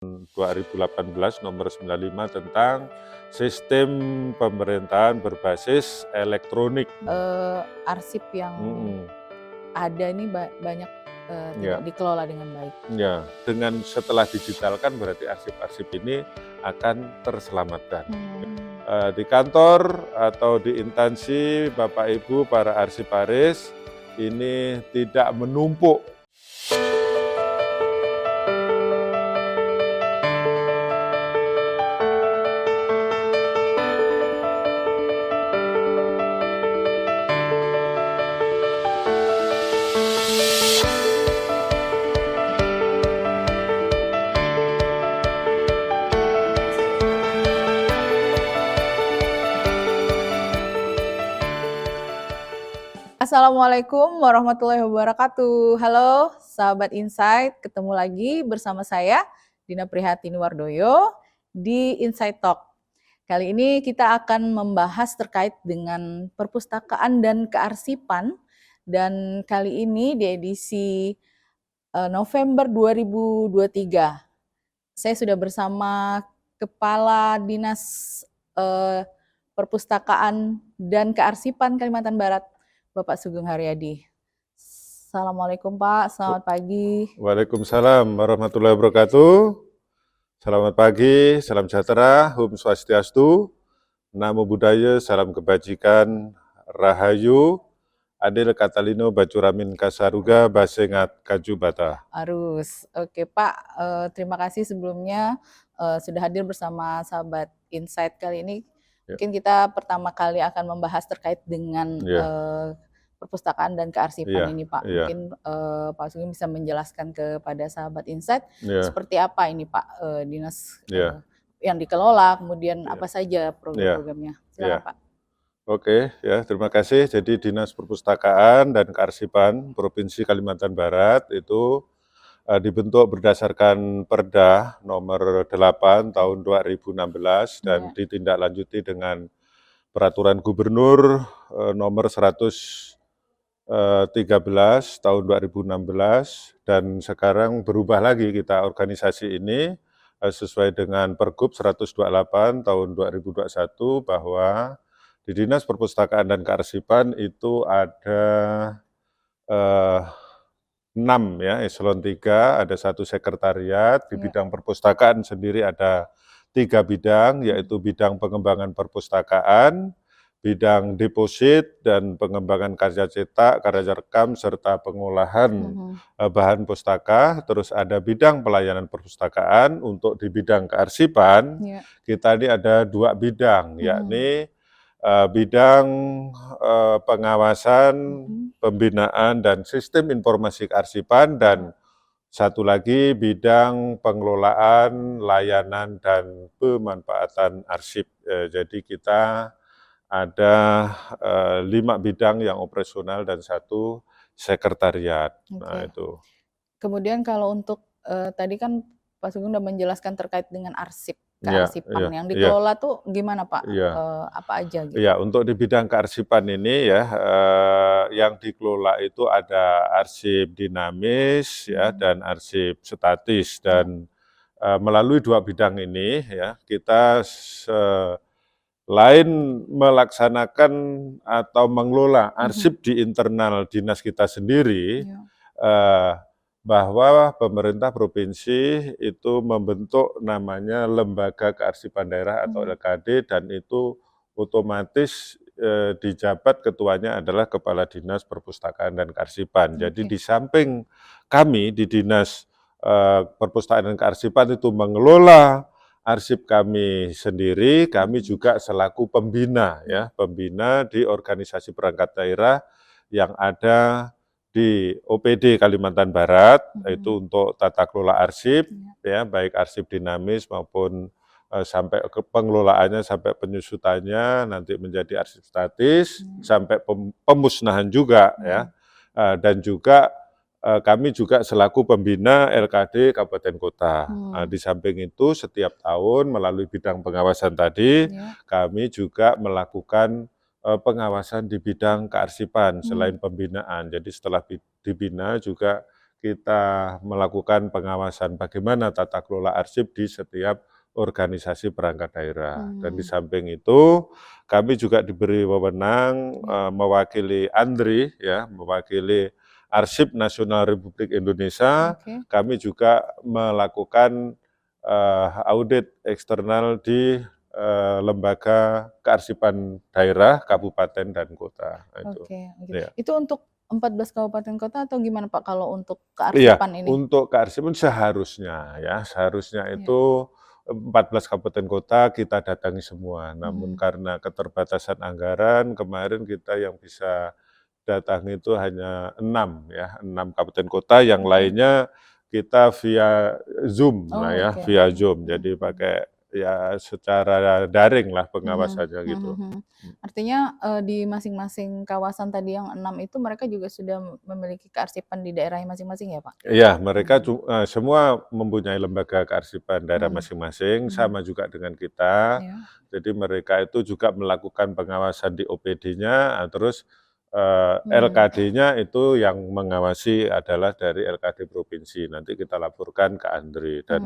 2018 nomor 95 tentang sistem pemerintahan berbasis elektronik. Arsip yang ada ini banyak Ya. tidak dikelola dengan baik. Ya, dengan setelah digitalkan berarti arsip-arsip ini akan terselamatkan. Di kantor atau di instansi Bapak Ibu para arsiparis ini tidak menumpuk. Assalamualaikum warahmatullahi wabarakatuh. Halo sahabat Insight, ketemu lagi bersama saya Dina Prihatini Wardoyo di Insight Talk. Kali ini kita akan membahas terkait dengan perpustakaan dan kearsipan, dan kali ini di edisi November 2023. Saya sudah bersama Kepala Dinas Perpustakaan dan Kearsipan Kalimantan Barat, Bapak Sugeng Haryadi. Assalamualaikum Pak, selamat pagi. Waalaikumsalam warahmatullahi wabarakatuh. Selamat pagi, salam sejahtera, Hum Swastiastu, Namo Buddhaya, salam kebajikan, Rahayu, Adil Katalino Bacuramin Kasaruga, Basengat Kaju Bata. Arus. Oke Pak, terima kasih sebelumnya sudah hadir bersama sahabat Insight kali ini. Mungkin kita pertama kali akan membahas terkait dengan perpustakaan dan kearsipan ini Pak. Mungkin Pak Sugeng bisa menjelaskan kepada sahabat Insight seperti apa ini Pak dinas yang dikelola, kemudian apa saja program-programnya. Silakan Pak. Oke, ya terima kasih. Jadi Dinas Perpustakaan dan Kearsipan Provinsi Kalimantan Barat itu dibentuk berdasarkan Perda nomor 8 tahun 2016 dan ditindaklanjuti dengan Peraturan Gubernur nomor 113 tahun 2016, dan sekarang berubah lagi kita organisasi ini sesuai dengan Pergub 128 tahun 2021 bahwa di Dinas Perpustakaan dan Kearsipan itu ada 6 ya, eselon 3, ada 1 sekretariat, di bidang perpustakaan sendiri ada 3 bidang, yaitu bidang pengembangan perpustakaan, bidang deposit dan pengembangan karya cetak, karya rekam, serta pengolahan bahan pustaka. Terus ada bidang pelayanan perpustakaan. Untuk di bidang kearsipan, kita ini ada 2 bidang, yakni bidang pengawasan, pembinaan dan sistem informasi kearsipan, dan satu lagi bidang pengelolaan, layanan dan pemanfaatan arsip. Jadi kita ada 5 bidang yang operasional dan 1 sekretariat. Nah itu. Kemudian kalau untuk tadi kan Pak Sugeng sudah menjelaskan terkait dengan arsip, kearsipan yang dikelola tuh gimana Pak? Apa aja gitu? Ya, untuk di bidang kearsipan ini ya, yang dikelola itu ada arsip dinamis ya dan arsip statis, dan melalui 2 bidang ini ya kita selain melaksanakan atau mengelola arsip di internal dinas kita sendiri, bahwa pemerintah provinsi itu membentuk namanya Lembaga Kearsipan Daerah atau LKD, dan itu otomatis dijabat ketuanya adalah Kepala Dinas Perpustakaan dan Kearsipan. Jadi di samping kami di Dinas Perpustakaan dan Kearsipan itu mengelola arsip kami sendiri, kami juga selaku pembina ya, pembina di organisasi perangkat daerah yang ada di OPD Kalimantan Barat, itu untuk tata kelola arsip, ya baik arsip dinamis maupun sampai ke pengelolaannya, sampai penyusutannya nanti menjadi arsip statis, sampai pemusnahan juga ya, dan juga kami juga selaku pembina LKD Kabupaten Kota. Di samping itu setiap tahun melalui bidang pengawasan tadi, kami juga melakukan pengawasan di bidang kearsipan selain pembinaan. Jadi setelah dibina juga kita melakukan pengawasan bagaimana tata kelola arsip di setiap organisasi perangkat daerah. Dan di samping itu kami juga diberi wewenang mewakili ANDRI, ya, mewakili Arsip Nasional Republik Indonesia. Kami juga melakukan audit eksternal di lembaga kearsipan daerah, kabupaten dan kota. Ya. Itu untuk 14 kabupaten kota atau gimana Pak kalau untuk Iya, kearsipan ini? untuk kearsipan seharusnya itu 14 kabupaten kota kita datangi semua. Namun karena keterbatasan anggaran, kemarin kita yang bisa datangi itu hanya 6 ya, 6 kabupaten kota, yang lainnya kita via Zoom lah ya, via Zoom. Jadi pakai ya secara daring lah pengawasannya gitu. Artinya di masing-masing kawasan tadi yang 6 itu mereka juga sudah memiliki kearsipan di daerahnya masing-masing ya Pak? Iya, mereka semua mempunyai lembaga kearsipan daerah masing-masing, sama juga dengan kita. Jadi mereka itu juga melakukan pengawasan di OPD-nya, terus LKD-nya itu yang mengawasi adalah dari LKD provinsi. Nanti kita laporkan ke ANDRI. Dan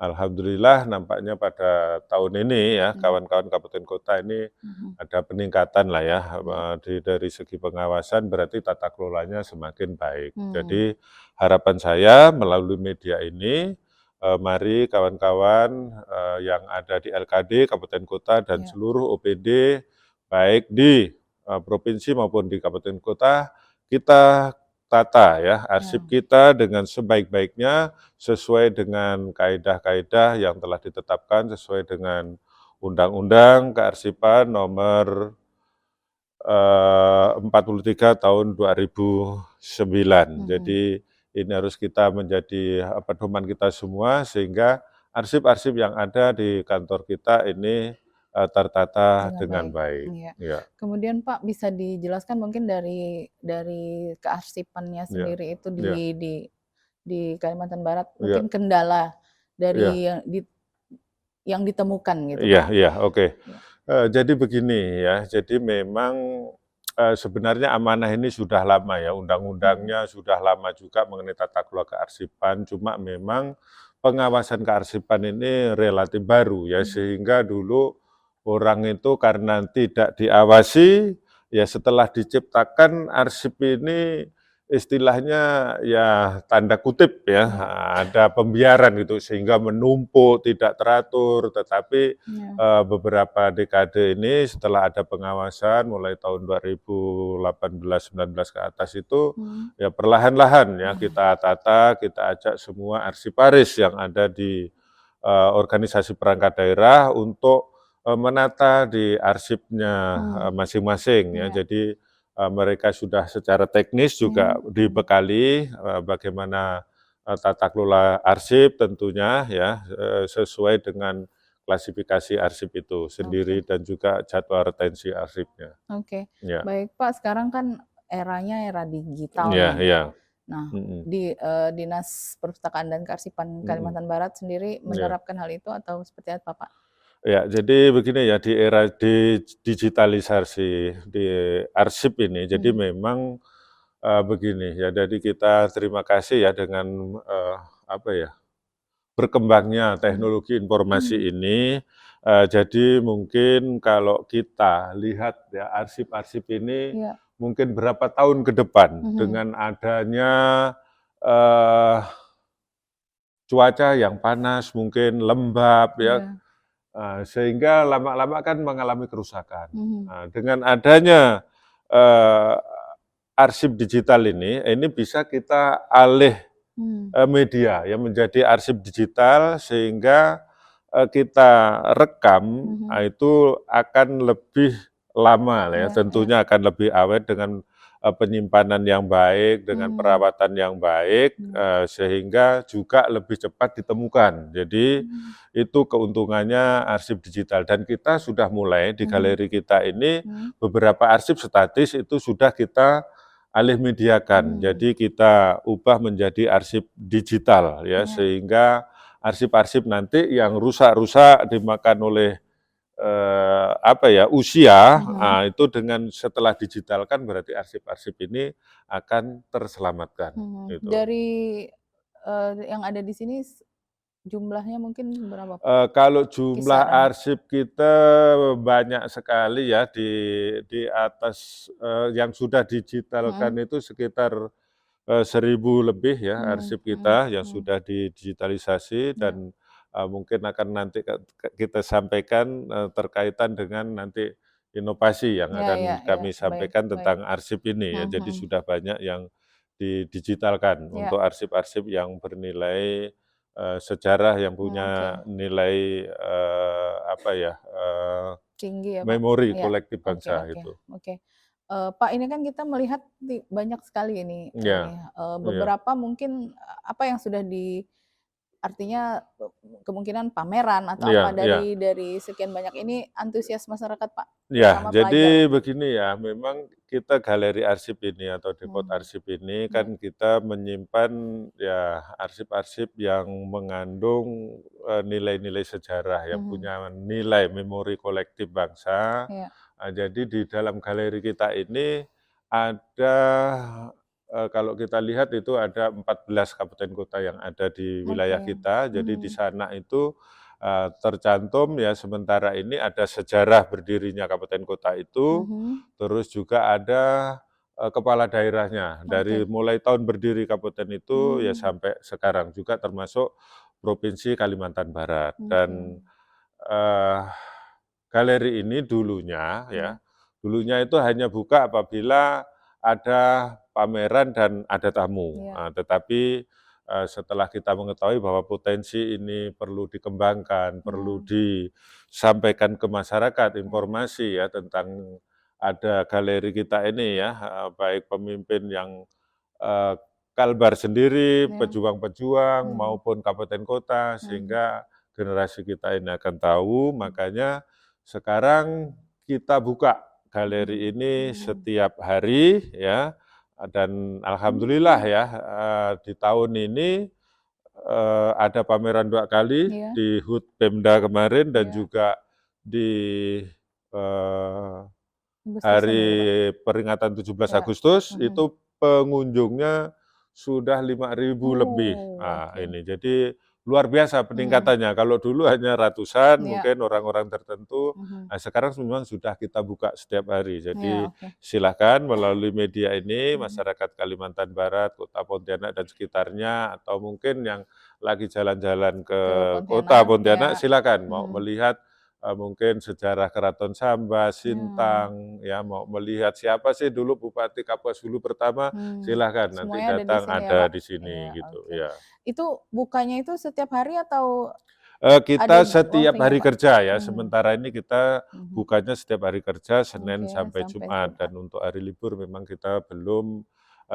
alhamdulillah nampaknya pada tahun ini ya kawan-kawan kabupaten kota ini ada peningkatan lah ya dari segi pengawasan, berarti tata kelolanya semakin baik. Jadi harapan saya melalui media ini, mari kawan-kawan yang ada di LKD kabupaten kota dan seluruh OPD baik di provinsi maupun di kabupaten kota, kita tata ya arsip kita dengan sebaik-baiknya sesuai dengan kaedah-kaedah yang telah ditetapkan sesuai dengan Undang-Undang Kearsipan nomor 43 tahun 2009. Jadi ini harus kita menjadi pedoman kita semua sehingga arsip-arsip yang ada di kantor kita ini tertata dengan baik. Ya. Kemudian Pak bisa dijelaskan mungkin dari kearsipannya sendiri itu di Kalimantan Barat mungkin kendala dari yang ditemukan gitu. Iya, oke. Jadi begini ya, jadi memang sebenarnya amanah ini sudah lama ya, undang-undangnya sudah lama juga mengenai tata kelola kearsipan, cuma memang pengawasan kearsipan ini relatif baru ya, sehingga dulu orang itu karena tidak diawasi, ya setelah diciptakan arsip ini istilahnya ya tanda kutip ya, ada pembiaran gitu sehingga menumpuk, tidak teratur, tetapi beberapa dekade ini setelah ada pengawasan mulai tahun 2018-19 ke atas itu ya perlahan-lahan ya kita tata, kita ajak semua arsiparis yang ada di organisasi perangkat daerah untuk menata di arsipnya masing-masing ya. Jadi mereka sudah secara teknis juga dibekali bagaimana tata kelola arsip tentunya ya sesuai dengan klasifikasi arsip itu sendiri dan juga jadwal retensi arsipnya. Baik Pak, sekarang kan eranya era digital Nah, di Dinas Perpustakaan dan Kearsipan Kalimantan Barat sendiri menerapkan hal itu atau seperti apa Pak? Ya, jadi begini ya, di era digitalisasi di arsip ini, jadi memang begini ya, jadi kita terima kasih ya dengan berkembangnya teknologi informasi ini, jadi mungkin kalau kita lihat ya arsip-arsip ini mungkin berapa tahun ke depan dengan adanya cuaca yang panas, mungkin lembab ya, sehingga lama-lama kan mengalami kerusakan. Dengan adanya arsip digital ini bisa kita alih media ya menjadi arsip digital sehingga kita rekam itu akan lebih lama ya, tentunya akan lebih awet dengan penyimpanan yang baik, dengan perawatan yang baik, sehingga juga lebih cepat ditemukan. Jadi itu keuntungannya arsip digital. Dan kita sudah mulai di galeri kita ini, beberapa arsip statis itu sudah kita alih mediakan. Jadi kita ubah menjadi arsip digital ya, sehingga arsip-arsip nanti yang rusak-rusak dimakan oleh usia, itu dengan setelah digitalkan berarti arsip-arsip ini akan terselamatkan. Gitu. Dari yang ada di sini jumlahnya mungkin berapa, Pak? Kalau jumlah Kisaran. arsip kita banyak sekali ya di atas yang sudah digitalkan itu sekitar 1.000 lebih ya arsip kita yang sudah didigitalisasi Ya. dan mungkin akan nanti kita sampaikan terkaitan dengan nanti inovasi yang akan kami sampaikan Baik. tentang arsip ini ya. Jadi sudah banyak yang didigitalkan Ya. untuk arsip-arsip yang bernilai sejarah yang punya Oke. nilai Tinggi ya, Pak? memori Ya. kolektif Oke. bangsa gitu. Pak, ini kan kita melihat banyak sekali ini, Ya, iya, beberapa mungkin apa yang sudah artinya kemungkinan pameran atau apa iya, iya. dari sekian banyak ini antusias masyarakat, Pak, Ya, terutama pelajar. jadi begini ya, memang kita galeri arsip ini atau depot arsip ini Ya. kan kita menyimpan ya arsip-arsip yang mengandung nilai-nilai sejarah, yang punya nilai memori kolektif bangsa. Ya. Jadi di dalam galeri kita ini ada kalau kita lihat itu ada 14 kabupaten kota yang ada di wilayah Oke. kita. Jadi di sana itu tercantum ya sementara ini ada sejarah berdirinya kabupaten kota itu, terus juga ada kepala daerahnya dari mulai tahun berdiri kabupaten itu ya sampai sekarang juga termasuk Provinsi Kalimantan Barat dan galeri ini dulunya itu hanya buka apabila ada pameran dan ada tamu. Tetapi setelah kita mengetahui bahwa potensi ini perlu dikembangkan, perlu disampaikan ke masyarakat informasi ya tentang ada galeri kita ini ya, baik pemimpin yang Kalbar sendiri, pejuang-pejuang maupun kabupaten kota, sehingga generasi kita ini akan tahu, makanya sekarang kita buka galeri ini setiap hari ya, dan alhamdulillah ya di tahun ini ada pameran 2 kali di HUT Pemda kemarin dan juga di hari peringatan 17 Agustus itu pengunjungnya sudah 5.000 lebih. Nah, ini jadi luar biasa peningkatannya. Kalau dulu hanya ratusan, mungkin orang-orang tertentu. Nah, sekarang memang sudah kita buka setiap hari. Jadi silakan melalui media ini masyarakat Kalimantan Barat, Kota Pontianak dan sekitarnya, atau mungkin yang lagi jalan-jalan ke Kota Pontianak, silakan mau melihat mungkin sejarah Keraton Sambas, Sintang, ya mau melihat siapa sih dulu Bupati Kapuas Hulu pertama, silahkan nanti datang ada di sini gitu ya. Itu bukanya itu setiap hari atau kita setiap hari kerja ya, sementara ini kita bukanya setiap hari kerja Senin sampai Jumat dan untuk hari libur memang kita belum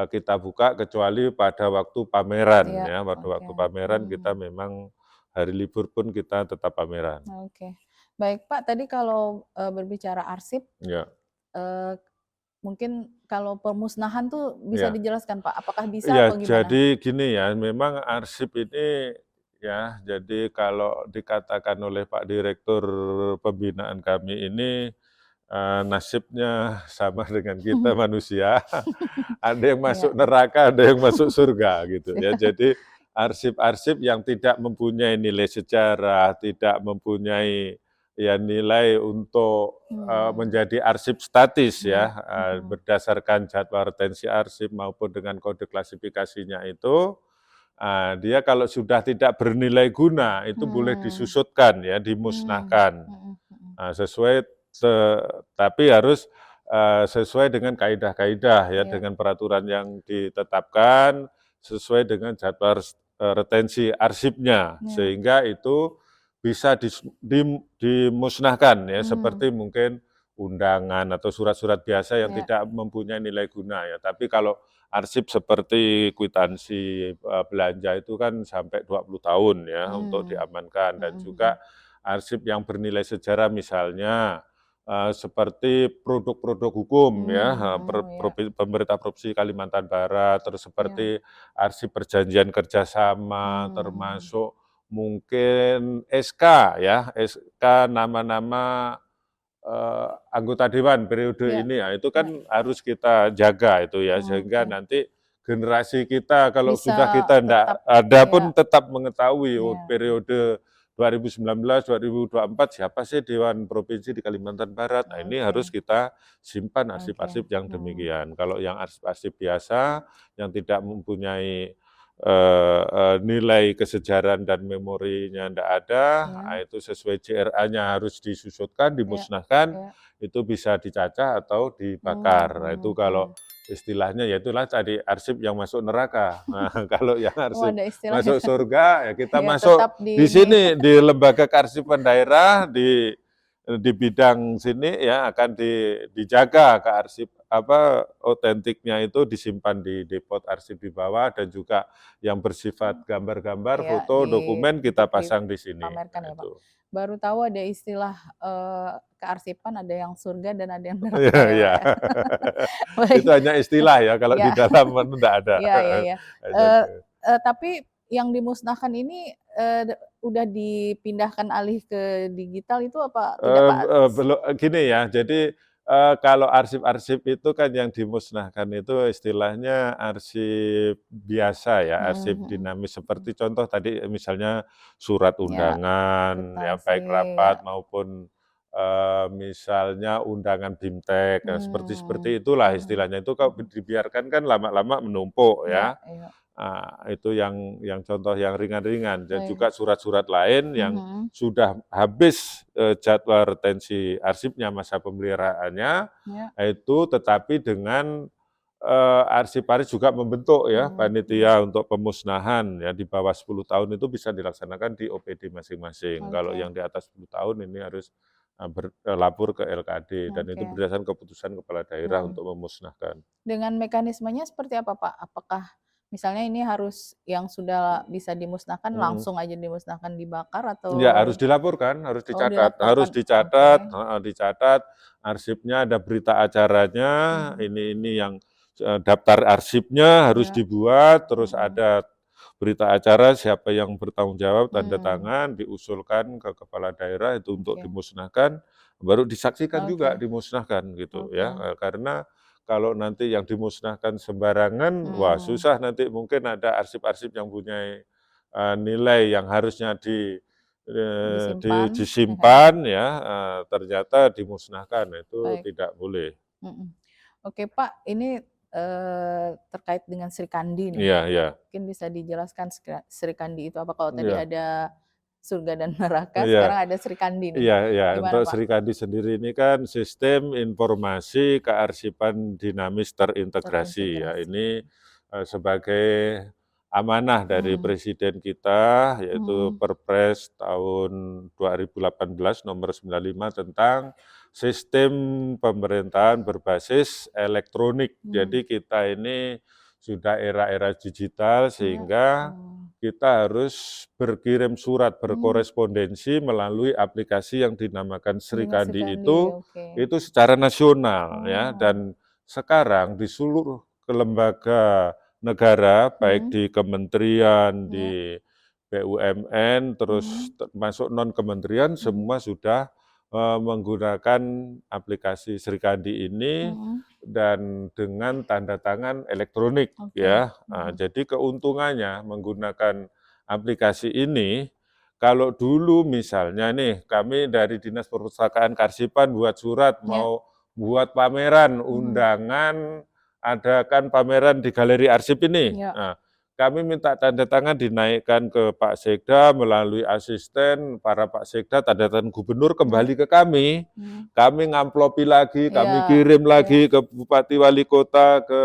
kita buka kecuali pada waktu pameran ya, pada waktu pameran kita memang hari libur pun kita tetap pameran. Baik Pak, tadi kalau berbicara arsip, mungkin kalau pemusnahan tuh bisa dijelaskan Pak, apakah bisa Ya, atau gimana? jadi gini ya, memang arsip ini ya, jadi kalau dikatakan oleh Pak Direktur Pembinaan kami ini nasibnya sama dengan kita manusia, ada yang masuk neraka, ada yang masuk surga gitu ya. Jadi arsip-arsip yang tidak mempunyai nilai sejarah, tidak mempunyai ya nilai untuk menjadi arsip statis ya, berdasarkan jadwal retensi arsip maupun dengan kode klasifikasinya itu, dia kalau sudah tidak bernilai guna itu boleh disusutkan ya, dimusnahkan. Tapi harus sesuai dengan kaidah-kaidah ya, dengan peraturan yang ditetapkan sesuai dengan jadwal retensi arsipnya, sehingga itu bisa dimusnahkan ya, seperti mungkin undangan atau surat-surat biasa yang tidak mempunyai nilai guna ya. Tapi kalau arsip seperti kwitansi belanja itu kan sampai 20 tahun ya untuk diamankan, dan juga arsip yang bernilai sejarah misalnya seperti produk-produk hukum ya, pemerintah Provinsi Kalimantan Barat, terus seperti arsip perjanjian kerjasama, termasuk mungkin SK ya, SK nama-nama anggota dewan periode Ya, ini, ya itu kan harus kita jaga itu ya, sehingga oke. nanti generasi kita kalau Bisa sudah kita tidak tetap, ada ya, pun tetap mengetahui ya. periode 2019, 2024 siapa sih Dewan Provinsi di Kalimantan Barat. Nah, ini harus Oke, kita simpan oke. arsip-arsip yang Hmm. demikian. Kalau yang arsip-arsip biasa yang tidak mempunyai nilai kesejaraan dan memorinya tidak ada, Ya, nah, itu sesuai JRA-nya harus disusutkan, ya, dimusnahkan, ya. itu bisa dicacah atau dibakar. Nah, itu kalau istilahnya ya itulah tadi arsip yang masuk neraka. Nah, kalau yang Oh, arsip ada istilahnya. masuk surga, ya kita Ya, masuk tetap di di ini. sini di Lembaga Kearsipan Daerah di bidang sini ya akan dijaga kearsip apa otentiknya itu disimpan di depot arsip di bawah, dan juga yang bersifat gambar-gambar, Ya, foto, dokumen kita untuk pasang di sini. dipamerkan Nah, ya, Pak. itu. Baru tahu ada istilah kearsipan, ada yang surga dan ada yang neraka Iya, ya, iya. Pak ya. Baik. Itu hanya istilah ya, kalau Ya, di dalam itu enggak ada. ya, ya, ya. Hanya Tapi yang dimusnahkan ini udah dipindahkan alih ke digital itu apa tidak, Pak? Belum gini ya, jadi kalau arsip-arsip itu kan yang dimusnahkan itu istilahnya arsip biasa ya, arsip Mhm. dinamis seperti contoh tadi misalnya surat Ya, undangan ya kwitansi baik ya. rapat maupun misalnya undangan BIMTEK, ya, seperti itulah Mhm. istilahnya. Itu kalau dibiarkan kan lama-lama menumpuk Ya, ya. iya. Itu yang contoh yang ringan-ringan, dan Baik. juga surat-surat lain yang Mhm. sudah habis jadwal retensi arsipnya, masa pemeliharaannya, Ya. itu tetapi dengan arsiparis juga membentuk ya panitia untuk pemusnahan ya di bawah 10 tahun itu bisa dilaksanakan di OPD masing-masing. Kalau Oke, yang di atas 10 tahun ini harus lapor ke LKD, dan itu oke. berdasarkan keputusan kepala daerah Mhm. untuk memusnahkan. Dengan mekanismenya seperti apa, Pak? Apakah misalnya ini harus yang sudah bisa dimusnahkan Mhm. langsung aja dimusnahkan, dibakar Ya harus atau dilaporkan, harus dilaporkan? dicatat, Oke. dicatat arsipnya, ada berita acaranya, Mhm. ini yang daftar arsipnya harus Ya. dibuat, terus Mhm. ada berita acara siapa yang bertanggung jawab, tanda Mhm. tangan, diusulkan ke kepala daerah itu untuk Oke. dimusnahkan, baru disaksikan juga Oke. dimusnahkan gitu ya. Oke. Karena kalau nanti yang dimusnahkan sembarangan, wah Mhm. susah nanti, mungkin ada arsip-arsip yang punya nilai yang harusnya Disimpan, ya. disimpan ya, ternyata dimusnahkan, nah itu Baik. tidak boleh. Mhm. Oke, Pak, ini terkait dengan Sri Kandi nih. Iya, iya. Mungkin bisa dijelaskan Sri Kandi itu apa? Kalau tadi Iya, ada surga dan neraka, iya, sekarang ada Sri Kandi nih. iya, iya. Gimana, Untuk Pak? Srikandi sendiri ini kan sistem informasi kearsipan dinamis terintegrasi ya. Terintegrasi. Ini sebagai amanah dari Mhm. presiden kita, yaitu Mhm. Perpres tahun 2018 nomor 95 tentang sistem pemerintahan berbasis elektronik. Mhm. Jadi kita ini sudah era-era digital, Ya. sehingga Oh. kita harus berkirim surat Mmm, berkorespondensi melalui aplikasi yang dinamakan dengan Sri Srikandi Kandi, oke. itu secara nasional ya, Oh. dan sekarang di seluruh lembaga negara baik Mhm. di kementerian, Ya. di BUMN, terus Mhm. termasuk non kementerian Mhm. semua sudah menggunakan aplikasi Srikandi ini, Mhm. dan dengan tanda tangan elektronik Oke. ya. Mhm. Jadi keuntungannya menggunakan aplikasi ini, kalau dulu misalnya nih kami dari Dinas Perpustakaan Kearsipan buat surat Ya. mau buat pameran Mhm. undangan, adakan pameran di galeri arsip ini. Ya. Nah, kami minta tanda tangan dinaikkan ke Pak Sekda melalui asisten, para Pak Sekda, tanda tangan gubernur Ya. kembali ke Mhm. kami ngamplopi lagi, kami Iya, kirim iya. lagi ke bupati wali kota, ke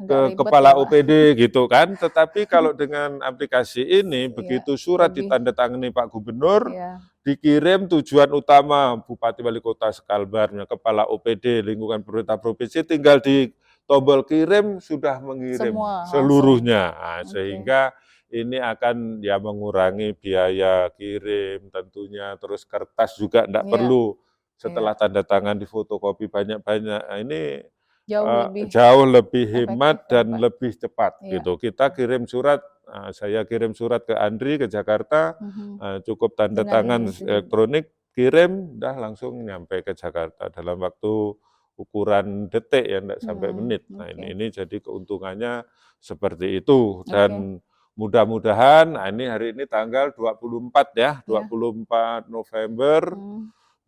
Agak ribet ya, kepala Pak. OPD gitu kan. Tetapi kalau dengan aplikasi ini, Iya, begitu surat lebih ditandatangani Pak Gubernur, iya, dikirim tujuan utama Bupati Wali Kota Sekalbarnya, kepala OPD lingkungan pemerintah provinsi, tinggal di tombol kirim sudah mengirim semua langsung. seluruhnya. Nah, Oke, sehingga ini akan ya mengurangi biaya kirim tentunya, terus kertas juga enggak iya, perlu iya. setelah tanda tangan difotokopi banyak-banyak. Nah, ini Jauh lebih jauh lebih efektif hemat ya, dan Pak. lebih cepat Iya. gitu. Kita kirim surat saya kirim surat ke Andri ke Jakarta, cukup tanda Dengan tangan ini elektronik, kirim, udah langsung nyampe ke Jakarta dalam waktu ukuran detik ya, enggak sampai menit. Nah ini jadi keuntungannya seperti itu. Dan mudah-mudahan, nah ini hari ini tanggal 24 ya, 24 November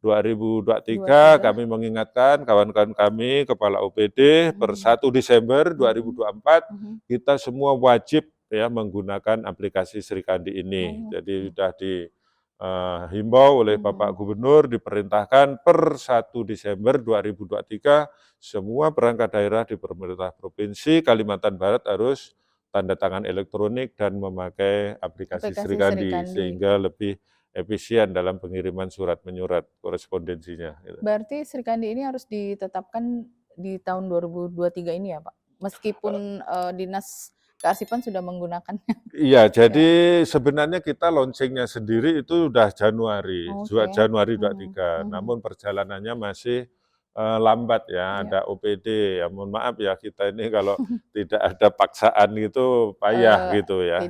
2023, kami mengingatkan kawan-kawan kami, Kepala OPD, per 1 Desember 2024, kita semua wajib ya menggunakan aplikasi Srikandi ini. Jadi sudah dihimbau oleh Bapak Gubernur, diperintahkan per 1 Desember 2023, semua perangkat daerah di pemerintah Provinsi Kalimantan Barat harus tanda tangan elektronik dan memakai aplikasi Srikandi, sehingga lebih efisien dalam pengiriman surat menyurat korespondensinya. Berarti Srikandi ini harus ditetapkan di tahun 2023 ini ya Pak? Meskipun Dinas Kearsipan sudah menggunakannya. Iya, jadi sebenarnya kita launchingnya sendiri itu sudah Januari, Januari 23, namun perjalanannya masih lambat ya, ada OPD, ya mohon maaf ya kita ini kalau tidak ada paksaan gitu payah gitu ya,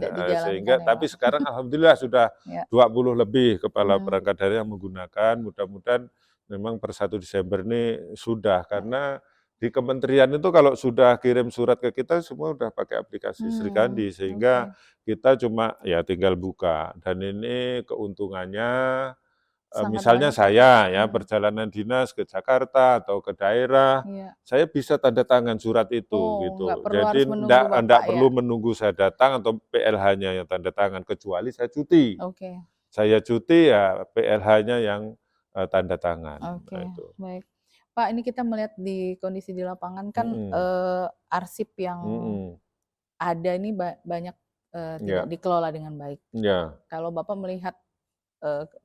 sehingga tapi sekarang alhamdulillah sudah 20 lebih kepala perangkat daerah yang menggunakan, mudah-mudahan memang per 1 Desember ini sudah, karena di kementerian itu kalau sudah kirim surat ke kita semua udah pakai aplikasi Srikandi, sehingga kita cuma ya tinggal buka. Dan ini keuntungannya, misalnya saya ya perjalanan dinas ke Jakarta atau ke daerah, saya bisa tanda tangan surat itu gitu. Jadi enggak perlu menunggu saya datang atau PLH-nya yang tanda tangan, kecuali saya cuti. Saya cuti ya PLH-nya yang tanda tangan. Itu. Baik. Pak, ini kita melihat di kondisi di lapangan kan arsip yang ada ini banyak tidak dikelola dengan baik. Kalau Bapak melihat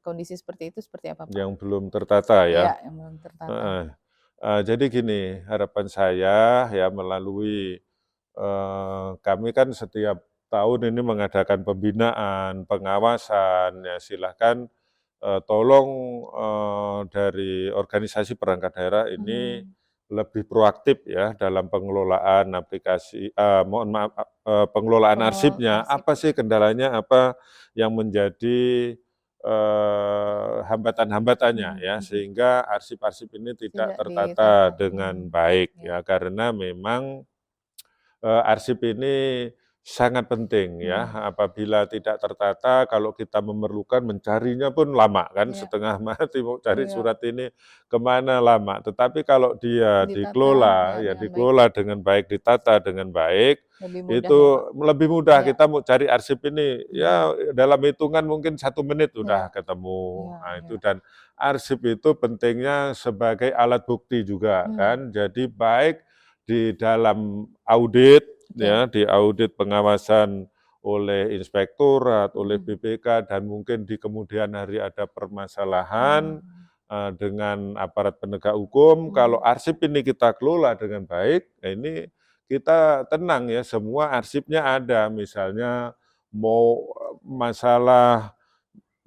kondisi seperti itu seperti apa Pak? Yang belum tertata ya? Iya, yang belum tertata. Jadi gini, harapan saya ya melalui kami kan setiap tahun ini mengadakan pembinaan, pengawasan, ya silahkan tolong dari organisasi perangkat daerah ini lebih proaktif ya dalam pengelolaan aplikasi, mohon maaf, pengelolaan arsipnya. Apa sih kendalanya, apa yang menjadi hambatan-hambatannya ya, sehingga arsip-arsip ini tidak tertata dengan baik ya, karena memang arsip ini sangat penting ya, apabila tidak tertata, kalau kita memerlukan mencarinya pun lama kan, setengah mati mau cari surat ini kemana lama. Tetapi kalau dia dikelola, ya dikelola dengan baik, ditata dengan baik, itu lebih mudah. Kita mau cari arsip ini, ya dalam hitungan mungkin 1 menit udah ketemu. Nah itu, dan arsip itu pentingnya sebagai alat bukti juga kan, jadi baik di dalam audit, ya, di audit pengawasan oleh inspektorat, oleh BPK, dan mungkin di kemudian hari ada permasalahan dengan aparat penegak hukum, kalau arsip ini kita kelola dengan baik, ini kita tenang ya, semua arsipnya ada, misalnya mau masalah,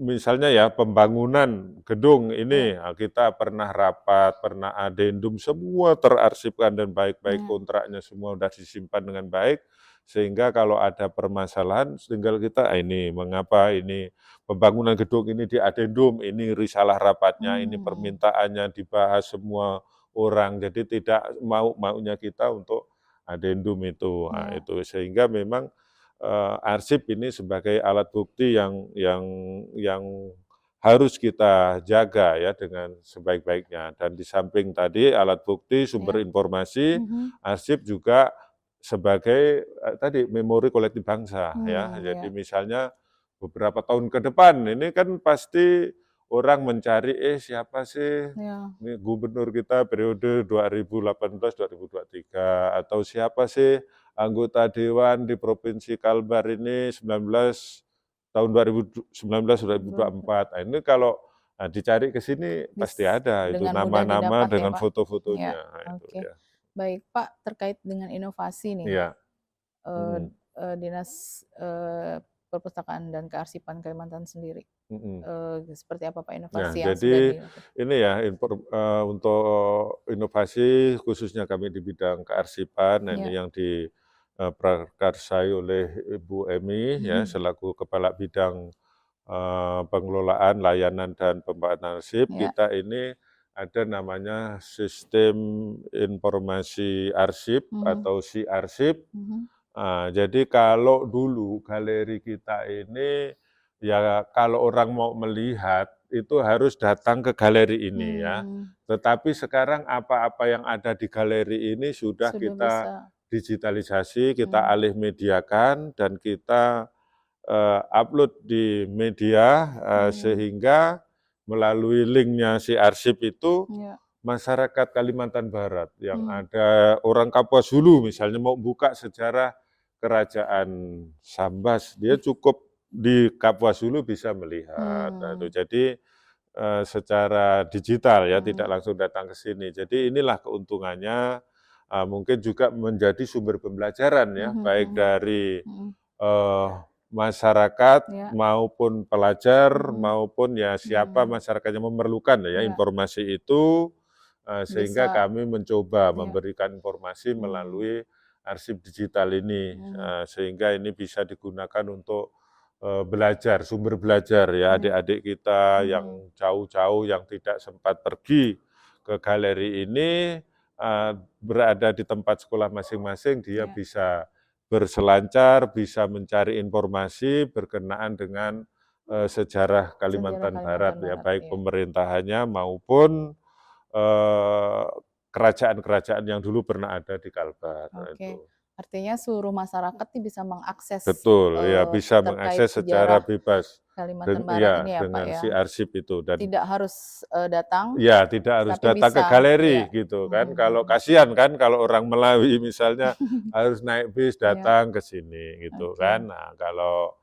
misalnya ya pembangunan gedung ini, kita pernah rapat, pernah adendum, semua terarsipkan dan baik-baik, kontraknya semua sudah disimpan dengan baik, sehingga kalau ada permasalahan tinggal kita, ini mengapa ini pembangunan gedung ini di adendum, ini risalah rapatnya, ini permintaannya dibahas semua orang, jadi tidak maunya kita untuk adendum itu. Nah, itu sehingga memang arsip ini sebagai alat bukti yang harus kita jaga ya dengan sebaik-baiknya. Dan di samping tadi alat bukti, sumber informasi, arsip juga sebagai tadi memori kolektif bangsa ya. Jadi misalnya beberapa tahun ke depan ini kan pasti orang mencari siapa sih ini gubernur kita periode 2018-2023, atau siapa sih anggota dewan di Provinsi Kalbar ini tahun 2019-2024. Nah, ini kalau dicari ke sini pasti ada itu nama-nama dengan foto-fotonya. Baik Pak, terkait dengan inovasi nih, Dinas Perpustakaan dan Kearsipan Kalimantan sendiri, seperti apa Pak inovasi yang jadi sudah ini ya untuk inovasi khususnya kami di bidang kearsipan, ini yang prakarsai oleh Ibu Emi ya selaku Kepala Bidang Pengelolaan, Layanan dan Pembawaan Arsip. Ya. Kita ini ada namanya Sistem Informasi Arsip atau SI-Arsip. Jadi kalau dulu galeri kita ini ya kalau orang mau melihat itu harus datang ke galeri ini ya. Tetapi sekarang apa-apa yang ada di galeri ini sudah kita bisa. digitalisasi, kita alih mediakan dan kita upload di media sehingga melalui linknya si arsip itu masyarakat Kalimantan Barat yang ada orang Kapuas Hulu misalnya mau buka sejarah Kerajaan Sambas, dia cukup di Kapuas Hulu bisa melihat. Jadi secara digital ya, tidak langsung datang ke sini. Jadi inilah keuntungannya, mungkin juga menjadi sumber pembelajaran ya, baik dari masyarakat maupun pelajar maupun ya siapa masyarakat yang memerlukan ya informasi itu, sehingga kami mencoba memberikan informasi melalui arsip digital ini, sehingga ini bisa digunakan untuk belajar, sumber belajar ya adik-adik kita yang jauh-jauh yang tidak sempat pergi ke galeri ini, berada di tempat sekolah masing-masing, dia bisa berselancar, bisa mencari informasi berkenaan dengan sejarah Kalimantan Barat ya, baik pemerintahannya maupun kerajaan-kerajaan yang dulu pernah ada di Kalbar. Itu. Artinya seluruh masyarakat bisa mengakses. Betul, ya bisa mengakses secara bebas. Kalimantan Barat ini ya Pak dengan ya. si arsip itu dan tidak harus datang. Ya, tidak harus datang ke galeri gitu kan. Kalau kasihan kan kalau orang Melawi misalnya harus naik bis datang ke sini gitu kan. Nah, kalau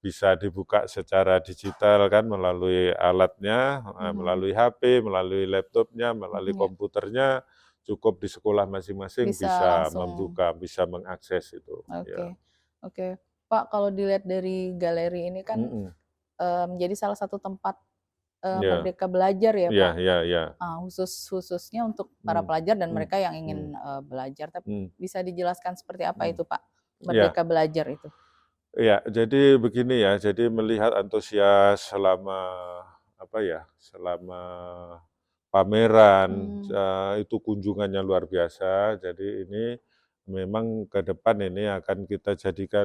bisa dibuka secara digital kan melalui alatnya, melalui HP, melalui laptopnya, melalui komputernya, cukup di sekolah masing-masing bisa membuka, bisa mengakses itu. Oke. Pak, kalau dilihat dari galeri ini kan menjadi salah satu tempat Merdeka Belajar ya Pak. Khususnya untuk para pelajar dan mereka yang ingin belajar. Tapi bisa dijelaskan seperti apa itu Pak, Merdeka Belajar itu? Ya, jadi begini ya, jadi melihat antusias selama selama pameran itu kunjungannya luar biasa. Jadi ini memang ke depan ini akan kita jadikan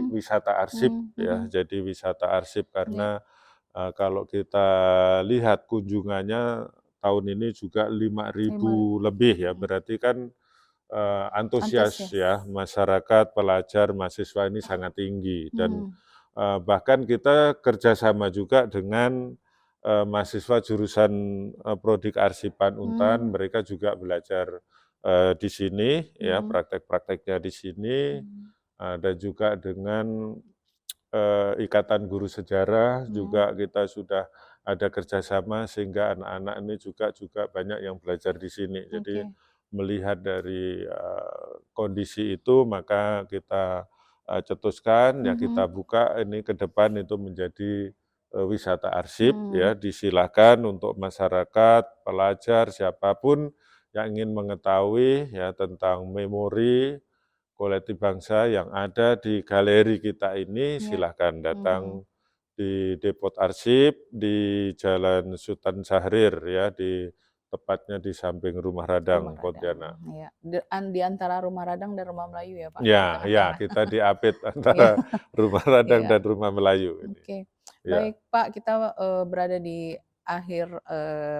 wisata arsip ya. Jadi wisata arsip karena kalau kita lihat kunjungannya tahun ini juga 5.000 lebih ya, berarti kan antusias ya masyarakat, pelajar, mahasiswa ini sangat tinggi dan bahkan kita kerjasama juga dengan mahasiswa jurusan Prodik Arsipan Untan, mereka juga belajar di sini ya praktek-prakteknya di sini, dan juga dengan Ikatan Guru Sejarah juga kita sudah ada kerjasama sehingga anak-anak ini juga banyak yang belajar di sini. Jadi melihat dari kondisi itu maka kita cetuskan ya kita buka ini ke depan itu menjadi wisata arsip ya, disilakan untuk masyarakat, pelajar, siapapun yang ingin mengetahui ya tentang memori kolektif bangsa yang ada di galeri kita ini, silahkan datang di Depot Arsip di Jalan Sultan Syahrir ya, tepatnya di samping Rumah Radang Pontianak. Di antara Rumah Radang dan Rumah Melayu ya Pak? Ya, kita diapit antara Rumah Radang dan Rumah Melayu. Baik Pak, kita berada di akhir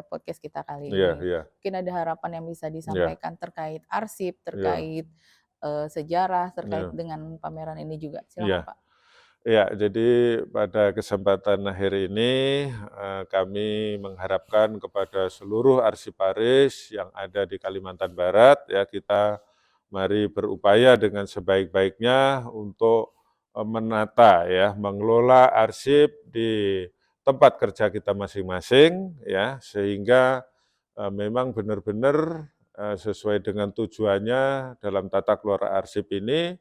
podcast kita kali ini. Mungkin ada harapan yang bisa disampaikan terkait arsip, terkait sejarah, terkait dengan pameran ini juga. Silakan Pak. Ya, jadi pada kesempatan akhir ini kami mengharapkan kepada seluruh arsiparis yang ada di Kalimantan Barat ya, kita mari berupaya dengan sebaik-baiknya untuk menata ya, mengelola arsip di tempat kerja kita masing-masing ya, sehingga memang benar-benar sesuai dengan tujuannya dalam tata kelola arsip ini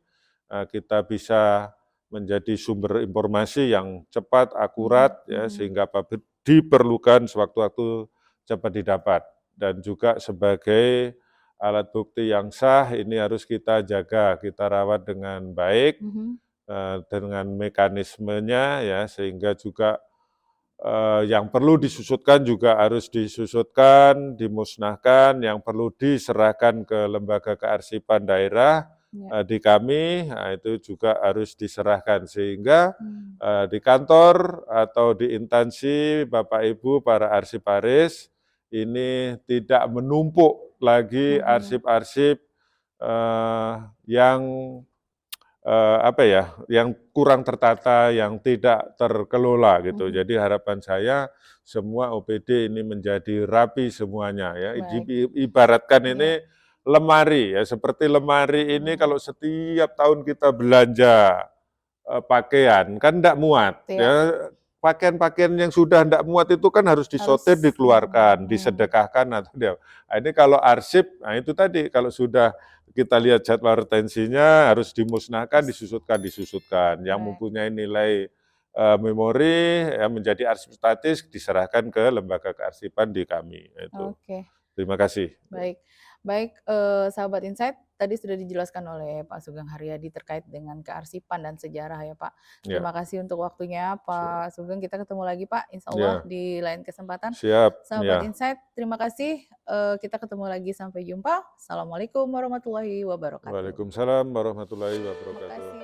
kita bisa menjadi sumber informasi yang cepat, akurat, ya, sehingga apabila diperlukan sewaktu-waktu cepat didapat. Dan juga sebagai alat bukti yang sah ini harus kita jaga, kita rawat dengan baik, dengan mekanismenya ya, sehingga juga yang perlu disusutkan juga harus disusutkan, dimusnahkan, yang perlu diserahkan ke lembaga kearsipan daerah di kami, nah itu juga harus diserahkan, sehingga di kantor atau di instansi Bapak Ibu para arsiparis ini tidak menumpuk lagi arsip-arsip yang apa ya, yang kurang tertata, yang tidak terkelola gitu. Jadi harapan saya semua OPD ini menjadi rapi semuanya ya. Ibaratkan ini lemari ya, seperti lemari ini kalau setiap tahun kita belanja pakaian kan tidak muat ya. Pakaian-pakaian yang sudah tidak muat itu kan harus disortir, dikeluarkan, disedekahkan atau dia. Nah, ini kalau arsip, nah itu tadi kalau sudah kita lihat jadwal retensinya harus dimusnahkan, disusutkan. Yang mempunyai nilai memori yang menjadi arsip statis diserahkan ke lembaga kearsipan di kami. Itu. Terima kasih. Baik, sahabat Insight, tadi sudah dijelaskan oleh Pak Sugeng Haryadi terkait dengan kearsipan dan sejarah ya Pak. Terima kasih untuk waktunya Pak Sugeng. Kita ketemu lagi Pak, insya Allah di lain kesempatan. Siap. Sahabat Insight, terima kasih. Kita ketemu lagi, sampai jumpa. Assalamualaikum warahmatullahi wabarakatuh. Waalaikumsalam warahmatullahi wabarakatuh.